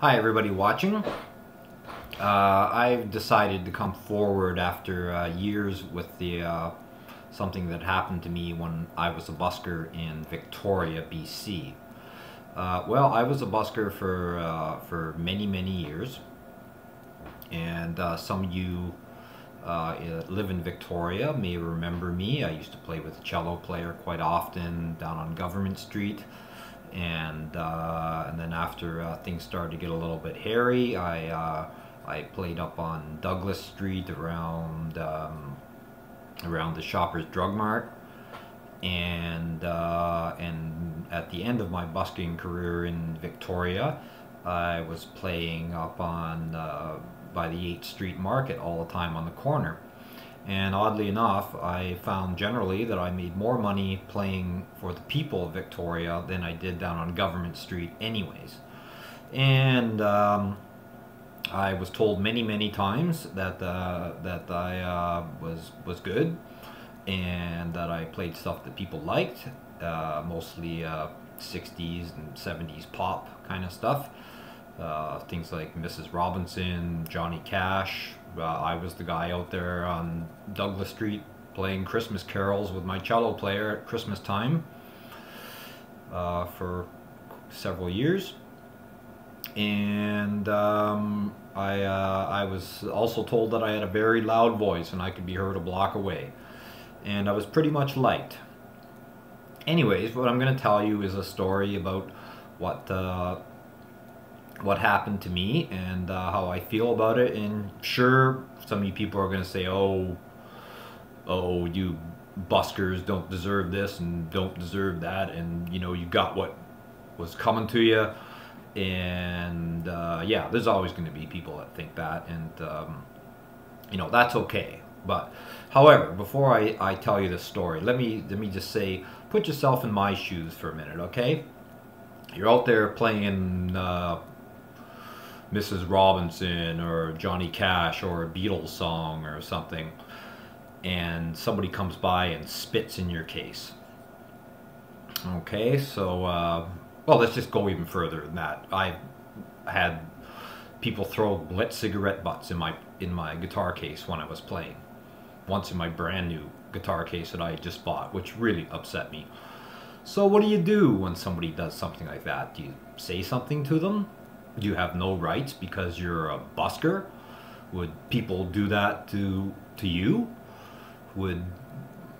Hi everybody watching. I've decided to come forward after years with the something that happened to me when I was a busker in Victoria, B.C. Well, I was a busker for many years, and some of you live in Victoria may remember me. I used to play with a cello player quite often down on Government Street. And then after things started to get a little bit hairy, I played up on Douglas Street around the Shoppers Drug Mart, and at the end of my busking career in Victoria, I was playing up on by the 8th Street Market all the time on the corner. And oddly enough, I found generally that I made more money playing for the people of Victoria than I did down on Government Street anyways. And I was told many times that I was good, and that I played stuff that people liked, mostly 60s and 70s pop kind of stuff. Things like Mrs. Robinson, Johnny Cash. I was the guy out there on Douglas Street playing Christmas carols with my cello player at Christmas time for several years. And I was also told that I had a very loud voice and I could be heard a block away. And I was pretty much liked. Anyways, what I'm going to tell you is a story about what happened to me and how I feel about it. And sure, some of you people are going to say, oh, you buskers don't deserve this and don't deserve that, and you know, you got what was coming to you. And yeah, there's always going to be people that think that, and you know, that's okay. But however, before I tell you this story, let me just say, put yourself in my shoes for a minute, okay? You're out there playing Mrs. Robinson or Johnny Cash or a Beatles song or something, and somebody comes by and spits in your case. Okay, so well, let's just go even further than that. I've had people throw lit cigarette butts in my guitar case when I was playing. Once in my brand new guitar case that I just bought, which really upset me. So what do you do when somebody does something like that? Do you say something to them? You have no rights because you're a busker? Would people do that to you? Would,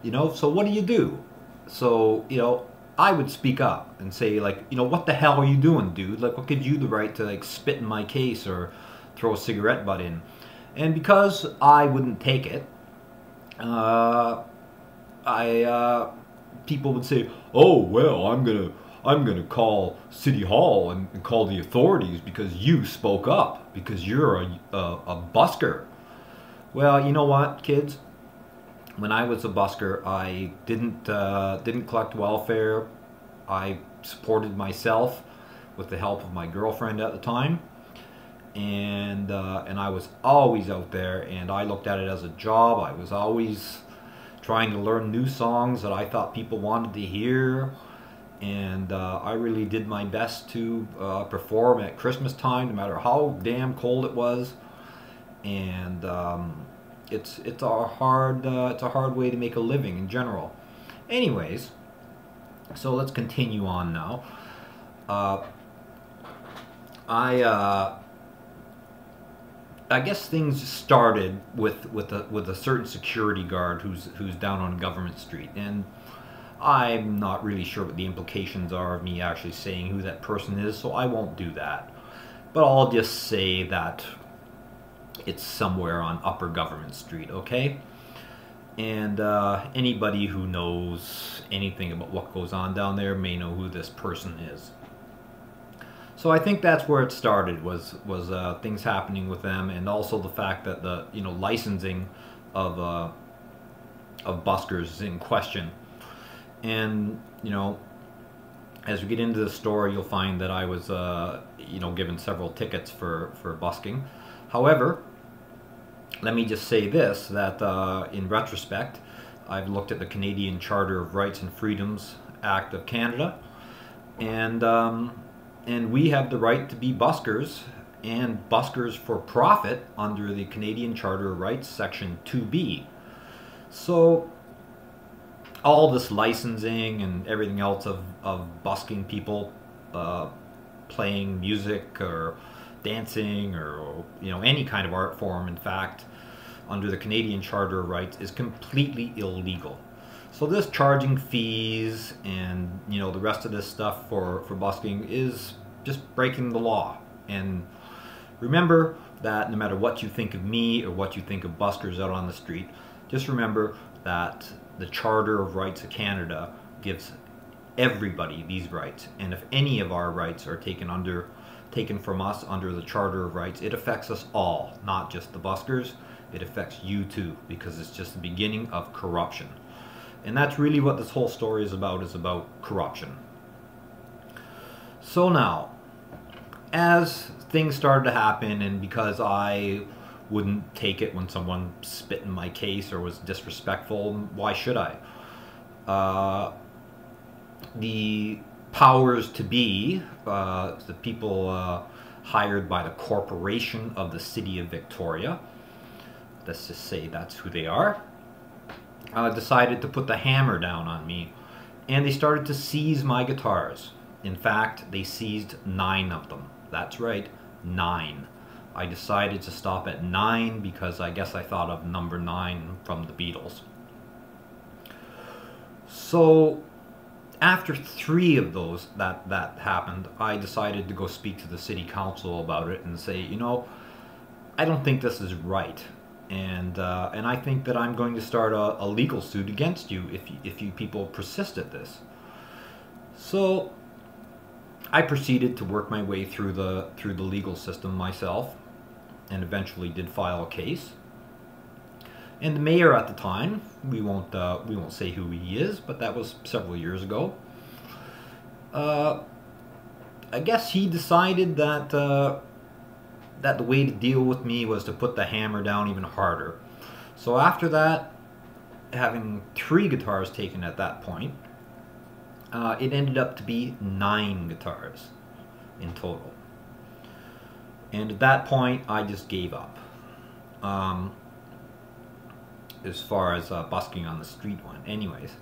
you know, so what do you do? So, you know, I would speak up and say, like, you know, what the hell are you doing, dude? Like, what gives you the right to, like, spit in my case or throw a cigarette butt in? And because I wouldn't take it, people would say, oh, well, I'm gonna call City Hall and call the authorities because you spoke up, because you're a busker. Well, you know what, kids? When I was a busker, I didn't collect welfare. I supported myself with the help of my girlfriend at the time, and I was always out there, and I looked at it as a job. I was always trying to learn new songs that I thought people wanted to hear. And I really did my best to perform at Christmas time, no matter how damn cold it was. And it's a hard way to make a living in general. Anyways, so let's continue on now. I guess things started with a certain security guard who's down on Government Street, and I'm not really sure what the implications are of me actually saying who that person is, so I won't do that. But I'll just say that it's somewhere on Upper Government Street, okay? And anybody who knows anything about what goes on down there may know who this person is. So I think that's where it started, was things happening with them, and also the fact that the, you know, licensing of buskers is in question. And, you know, as we get into the story, you'll find that I was, you know, given several tickets for busking. However, let me just say this, that in retrospect, I've looked at the Canadian Charter of Rights and Freedoms Act of Canada, and and we have the right to be buskers and buskers for profit under the Canadian Charter of Rights, Section 2B. So all this licensing and everything else of busking people, playing music or dancing or any kind of art form, in fact, under the Canadian Charter of Rights is completely illegal. So this charging fees and the rest of this stuff for busking is just breaking the law. And remember that no matter what you think of me or what you think of buskers out on the street, just remember that the Charter of Rights of Canada gives everybody these rights. And if any of our rights are taken from us under the Charter of Rights, it affects us all, not just the buskers. It affects you too, because it's just the beginning of corruption. And that's really what this whole story is about corruption. So now, as things started to happen, and because I wouldn't take it when someone spit in my case or was disrespectful, why should I? The powers to be, the people hired by the corporation of the City of Victoria, let's just say that's who they are, decided to put the hammer down on me, and they started to seize my guitars. In fact, they seized 9 of them. That's right, 9. I decided to stop at 9 because I guess I thought of number 9 from the Beatles. So after 3 of those that happened, I decided to go speak to the city council about it and say, I don't think this is right. And I think that I'm going to start a legal suit against you if you people persist at this. So I proceeded to work my way through the legal system myself, and eventually did file a case. And the mayor at the time, we won't say who he is, but that was several years ago. I guess he decided that the way to deal with me was to put the hammer down even harder. So after that, having 3 guitars taken at that point, it ended up to be 9 guitars in total. And at that point, I just gave up. As far as busking on the street went, anyways.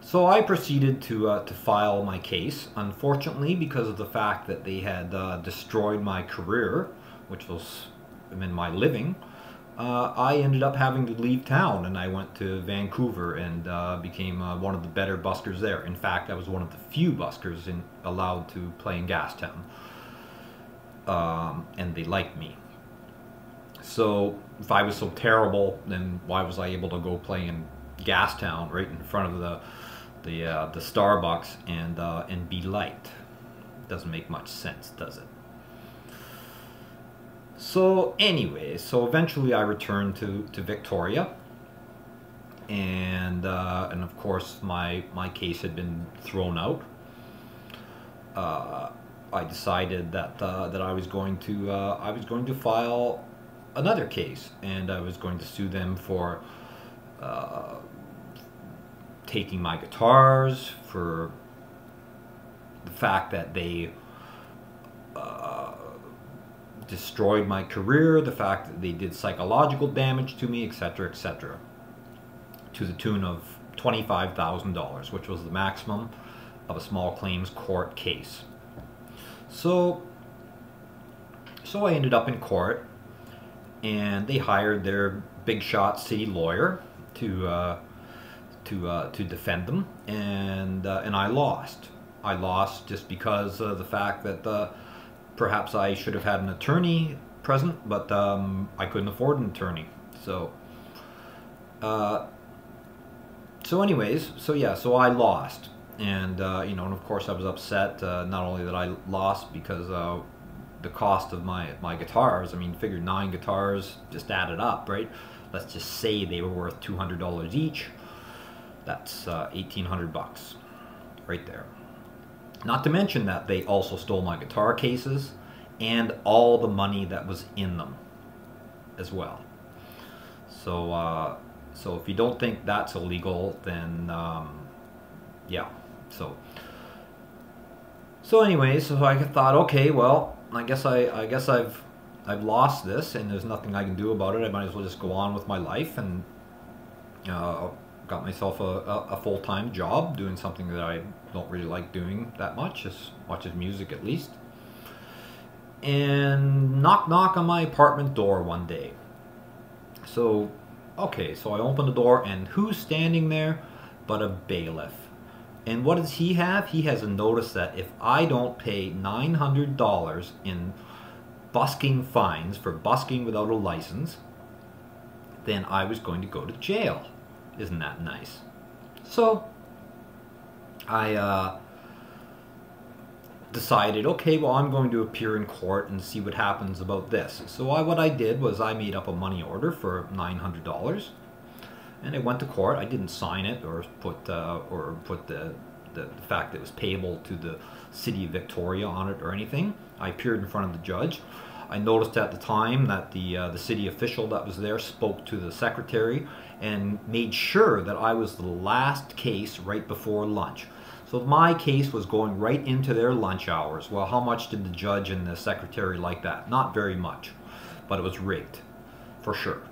So I proceeded to file my case. Unfortunately, because of the fact that they had destroyed my career, which was my living, I ended up having to leave town, and I went to Vancouver and became one of the better buskers there. In fact, I was one of the few buskers allowed to play in Gastown, and they liked me. So if I was so terrible, then why was I able to go play in Gastown right in front of the Starbucks and be liked? Doesn't make much sense, does it? So anyway, so eventually I returned to Victoria, and of course my case had been thrown out. I decided that I was going to file another case, and I was going to sue them for taking my guitars, for the fact that they destroyed my career, the fact that they did psychological damage to me, etc., etc., to the tune of $25,000, which was the maximum of a small claims court case. So I ended up in court, and they hired their big shot city lawyer to defend them, and I lost. I lost just because of the fact that perhaps I should have had an attorney present, but I couldn't afford an attorney. So anyways, so I lost, and and of course I was upset. Not only that I lost because the cost of my guitars. I mean, figure 9 guitars just added up, right? Let's just say they were worth $200 each. That's $1,800 right there. Not to mention that they also stole my guitar cases and all the money that was in them as well. So if you don't think that's illegal, then yeah. So anyway, so I thought, okay, well, I guess I've lost this, and there's nothing I can do about it. I might as well just go on with my life, and got myself a full-time job doing something that I don't really like doing that much as music, at least. And knock knock on my apartment door one day. So okay, so I open the door, and who's standing there but a bailiff? And what does he have? He has a notice that if I don't pay $900 in busking fines for busking without a license, then I was going to go to jail. Isn't that nice? So I decided, okay, well, I'm going to appear in court and see what happens about this. So what I did was I made up a money order for $900, and I went to court. I didn't sign it or put the fact that it was payable to the City of Victoria on it or anything. I appeared in front of the judge. I noticed at the time that the city official that was there spoke to the secretary and made sure that I was the last case right before lunch. So my case was going right into their lunch hours. Well, how much did the judge and the secretary like that? Not very much, but it was rigged, for sure.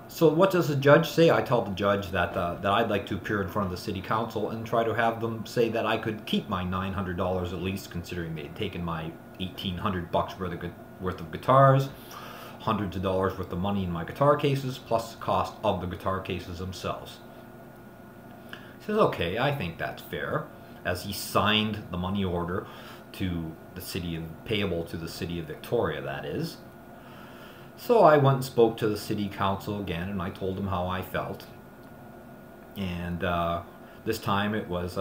So what does the judge say? I tell the judge that I'd like to appear in front of the city council and try to have them say that I could keep my $900 at least, considering they'd taken my $1,800 worth of guitars, hundreds of dollars worth of money in my guitar cases, plus the cost of the guitar cases themselves. He says, okay, I think that's fair, as he signed the money order to the payable to the City of Victoria, that is. So I went and spoke to the city council again, and I told them how I felt. And this time it was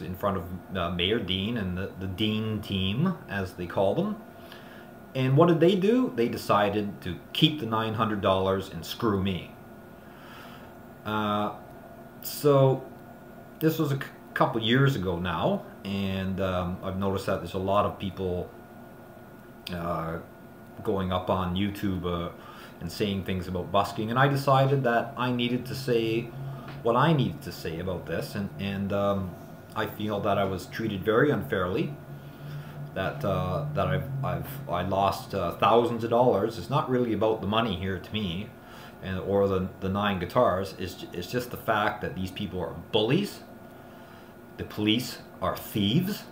in front of Mayor Dean and the Dean team, as they call them. And what did they do? They decided to keep the $900 and screw me. So this was a couple years ago now, and I've noticed that there's a lot of people going up on YouTube and saying things about busking, and I decided that I needed to say what I needed to say about this, and I feel that I was treated very unfairly, that I lost thousands of dollars. It's not really about the money here to me, or the 9 guitars. It's just the fact that these people are bullies. The police are thieves,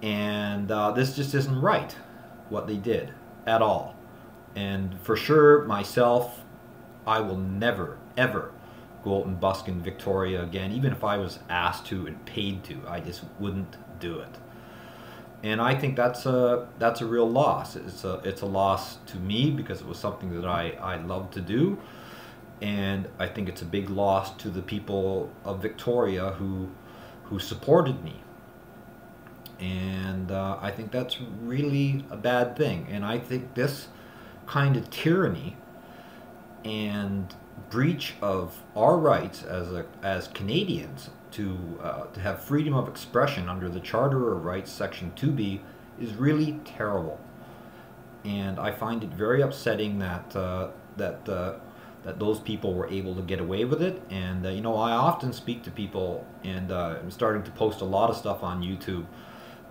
and this just isn't right, what they did at all. And for sure, myself, I will never ever go out and busk in Victoria again, even if I was asked to and paid to. I just wouldn't do it. And I think that's a real loss. It's a loss to me because it was something that I love to do, and I think it's a big loss to the people of Victoria who supported me. And I think that's really a bad thing. And I think this kind of tyranny and breach of our rights as Canadians to have freedom of expression under the Charter of Rights, Section 2B, is really terrible. And I find it very upsetting that that those people were able to get away with it. And you know, I often speak to people, and I'm starting to post a lot of stuff on YouTube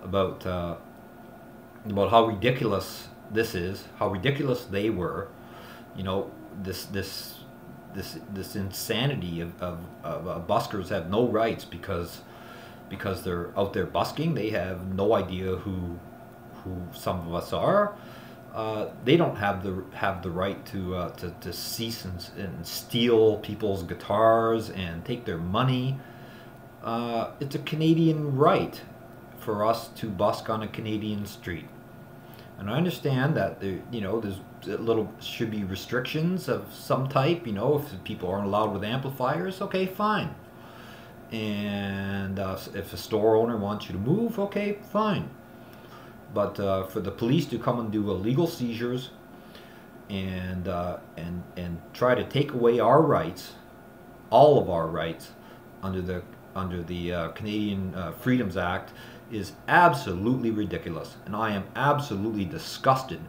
about how ridiculous this is, how ridiculous they were. You know, this insanity of buskers have no rights because they're out there busking. They have no idea who some of us are. They don't have the right to cease and steal people's guitars and take their money. It's a Canadian right for us to busk on a Canadian street. And I understand that should be restrictions of some type. You know, if people aren't allowed with amplifiers, okay, fine. And if a store owner wants you to move, okay, fine. But for the police to come and do illegal seizures and try to take away our rights, all of our rights under the Canadian Freedoms Act, is absolutely ridiculous. And I am absolutely disgusted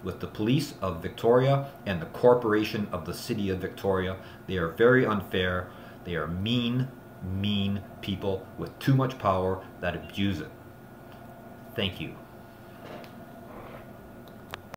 with the police of Victoria and the corporation of the City of Victoria. They are very unfair. They are mean. mean people with too much power that abuse it. Thank you.